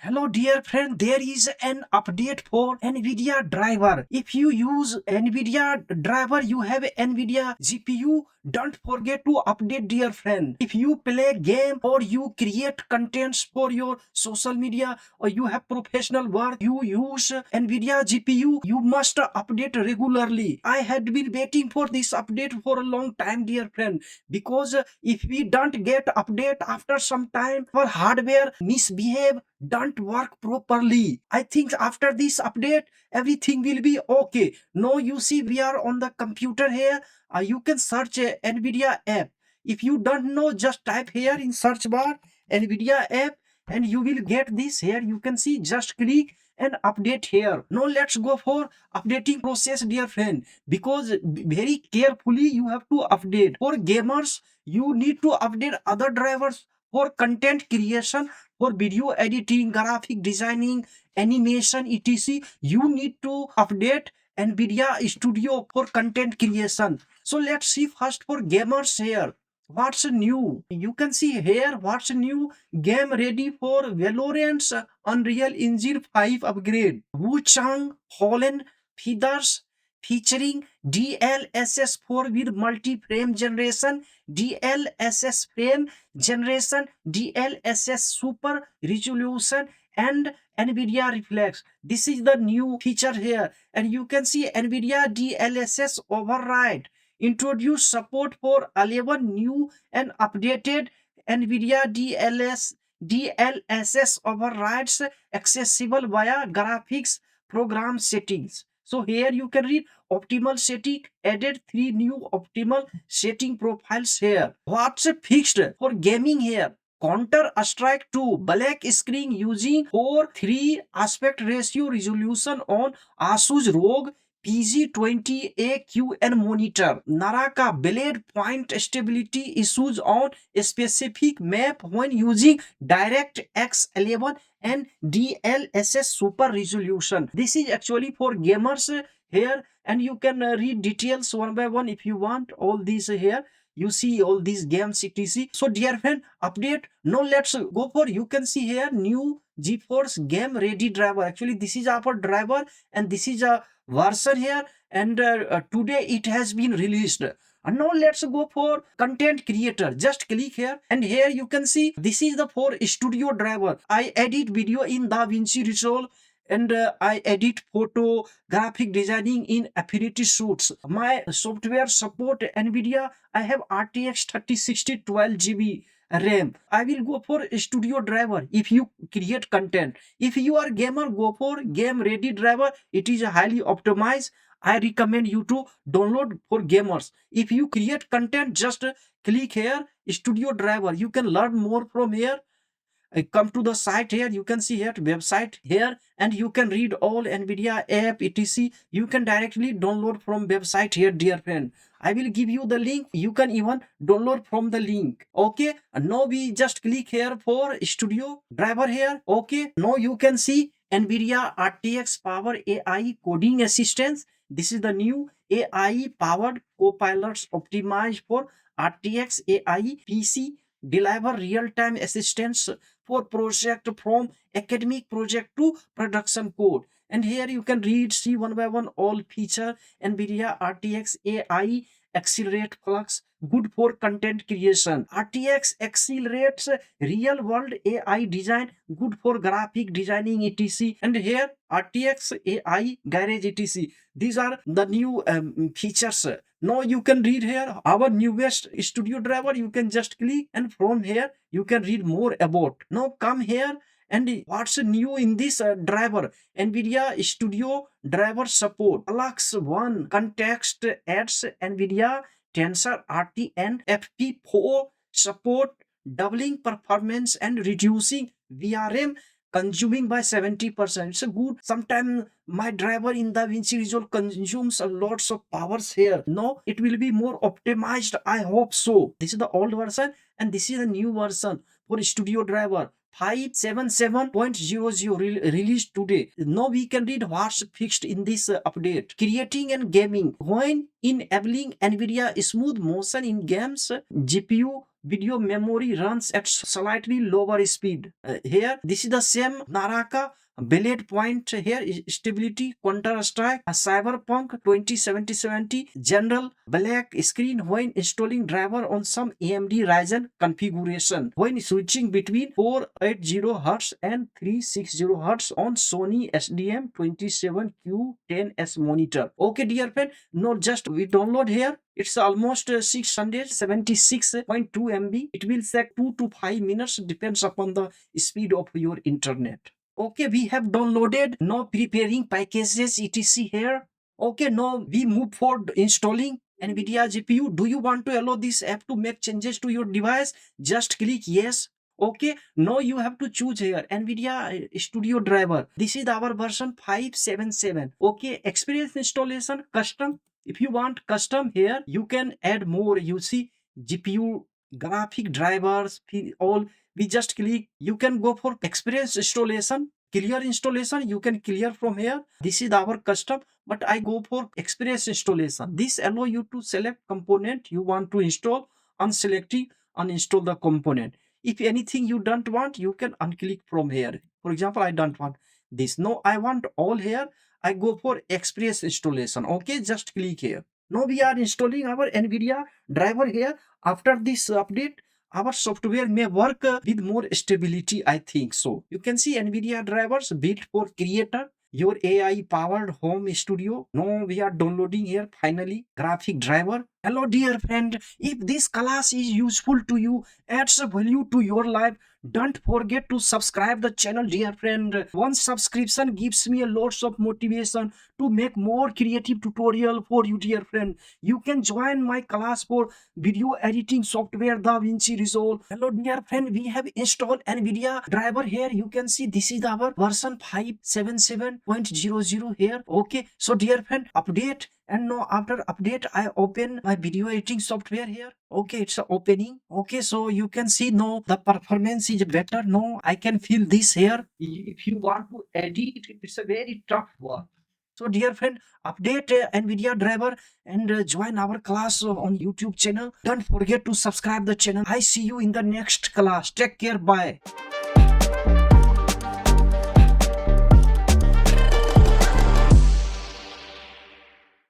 Hello dear friend, there is an update for NVIDIA driver. If you use NVIDIA driver, you have NVIDIA GPU. Don't forget to update dear friend. If you play game or you create contents for your social media or you have professional work, you use NVIDIA GPU, you must update regularly. I had been waiting for this update for a long time dear friend, because if we don't get update after some time, our hardware misbehave, don't work properly. I think after this update everything will be okay. Now you see we are on the computer here. You can search NVIDIA app. If you don't know, just type here in search bar NVIDIA app and you will get this. Here you can see, just click and update here. Now let's go for updating process dear friend, because very carefully you have to update. For gamers you need to update other drivers. For content creation, for video editing, graphic designing, animation, etc., you need to update NVIDIA Studio for content creation. So let's see first for gamers here. What's new? You can see here what's new. Game ready for Valorant's Unreal Engine 5 upgrade. Wu Chang Holland Feathers featuring DLSS4 with multi-frame generation, DLSS frame generation, DLSS super resolution, and NVIDIA Reflex. This is the new feature here, and you can see NVIDIA DLSS override introduce support for 11 new and updated NVIDIA DLSS overrides accessible via graphics program settings. So here you can read optimal setting, added 3 new optimal setting profiles here. What's fixed for gaming here? Counter Strike 2 black screen using 4:3 aspect ratio resolution on Asus ROG PG20AQN monitor. Naraka blade point stability issues on a specific map when using DirectX 11 and DLSS super resolution. This is actually for gamers here, and you can read details one by one if you want. All these here you see all these games etc. So dear friend, update. Now let's go for, you can see here, new GeForce Game Ready driver. Actually this is our driver and this is a version here, and today it has been released. And now let's go for content creator. Just click here and here you can see this is the for studio driver. I edit video in DaVinci Resolve, and I edit photo, graphic designing in Affinity Suits. My software support NVIDIA. I have RTX 3060 12 GB RAM. I will go for studio driver if you create content. If you are gamer, go for game ready driver. It is highly optimized. I recommend you to download for gamers. If you create content, just click here studio driver. You can learn more from here. Come to the site here, you can see here website here, and you can read all NVIDIA app etc. You can directly download from website here dear friend. I will give you the link, you can even download from the link. Okay, and now we just click here for studio driver here. Okay, now you can see NVIDIA RTX Power AI coding assistance. This is the new AI powered copilots optimized for RTX AI PC, deliver real-time assistance for project from academic project to production code. And here you can read, see one by one all feature. NVIDIA RTX AI accelerate flux, good for content creation. RTX accelerates real world AI design, good for graphic designing etc. And here RTX AI garage etc. These are the new features. Now you can read here our newest studio driver. You can just click and from here you can read more about. Now come here, and what's new in this driver? NVIDIA Studio driver support Flux 1 context adds NVIDIA Tensor RTN FP4 support, doubling performance and reducing VRM consuming by 70%. It's a good. Sometimes my driver in DaVinci Resolve consumes a lots of powers here. No, it will be more optimized. I hope so. This is the old version and this is the new version for studio driver 577.00 released today. Now we can read what's fixed in this update. Creating and gaming. When enabling NVIDIA smooth motion in games, GPU video memory runs at slightly lower speed. Here, this is the same Naraka bullet point here is stability, Counter Strike, a Cyberpunk 2070 general black screen when installing driver on some AMD Ryzen configuration. When switching between 480Hz and 360Hz on Sony SDM27Q10S monitor. Okay, dear friend, not just we download here. It's almost 676.2 MB. It will take 2 to 5 minutes, depends upon the speed of your internet. Okay, we have downloaded, now preparing packages etc here. Okay, now we move for installing NVIDIA GPU. Do you want to allow this app to make changes to your device? Just click yes. Okay, now you have to choose here NVIDIA Studio driver. This is our version 577. Okay, experience installation custom. If you want custom here, you can add more. You see GPU graphic drivers, all. We just click. You can go for experience installation, clear installation. You can clear from here. This is our custom, but I go for experience installation. This allow you to select component you want to install, unselecting, uninstall the component. If anything you don't want, you can unclick from here. For example, I don't want this. No, I want all here. I go for experience installation. Okay, just click here. Now we are installing our NVIDIA driver here. After this update, our software may work with more stability, I think so. You can see NVIDIA drivers built for creator, your AI powered home studio. Now we are downloading here finally graphic driver. Hello dear friend, if this class is useful to you, adds value to your life, don't forget to subscribe the channel dear friend. One subscription gives me a lots of motivation to make more creative tutorial for you dear friend. You can join my class for video editing software DaVinci Resolve. Hello dear friend, we have installed NVIDIA driver here. You can see this is our version 577.00 here. Okay, so dear friend, update. And now after update, I open my video editing software here. Okay, it's opening. Okay, so you can see now the performance is better. Now I can feel this here. If you want to edit, it's a very tough work. So dear friend, update NVIDIA driver and join our class on YouTube channel. Don't forget to subscribe the channel. I see you in the next class. Take care. Bye.